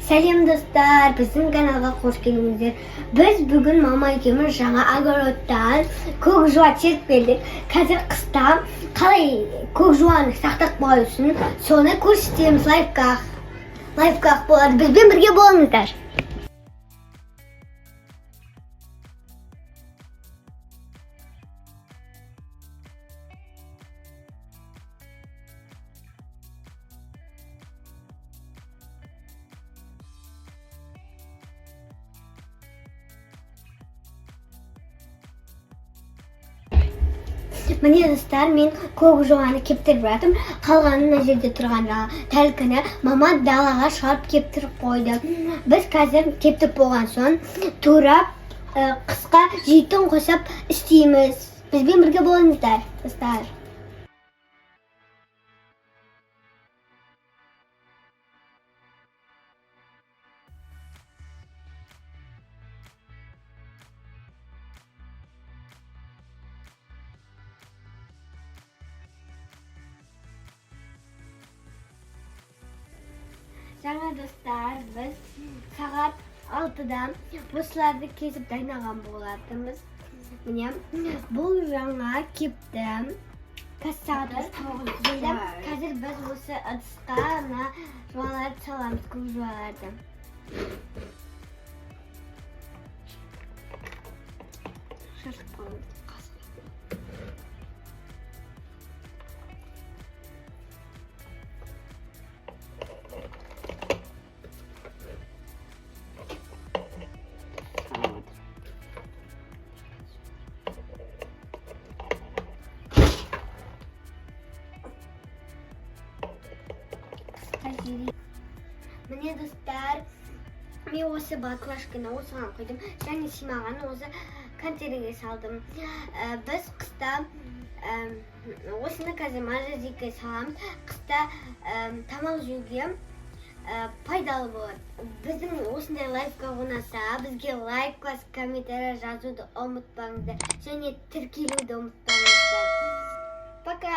Сәлем достар, біздің каналға қош келдіңіздер. Біз бүгін мама екеуміз жаңа огородтан көк жуан теріп келдік. Қазір қыста қалай көк жуаны сақтап қою үшін соны көрсетеміз. Лайфхак болады. Бізбен бірге болыңыздар. Міне достар, мен көк жуаны кептіріп жатырмын. Қалғаны мына жерде тұрған тәлкіні мама далаға шығарып кептіріп қойды. Біз қазір кептіріп болған соң турап қысқа жейтін қосып істейміз. Бізбен бірге болыңыздар достар. Жаңа достар, біз сағат 6-да осыларды кесіп дайнаған болатынбыз. Міне, бұл жаңа кепті. Қазір біз осы ыдысқа жуаларды саламыз, көк жуаларды. Шашып қоймыз. Міне достар, мен осы баклажканы осыған қойдым. Және симағаны осы контейнерге салдым. Біз қыста осыны қазір морозилкаға саламыз. Қыста тамақ жеуге пайдалы болады. Біздің осындай лайфхак ұнаса, бізге лайк, комментарий жазуды ұмытпаңыздар. Және тіркелуді ұмытпаңыздар. Пока!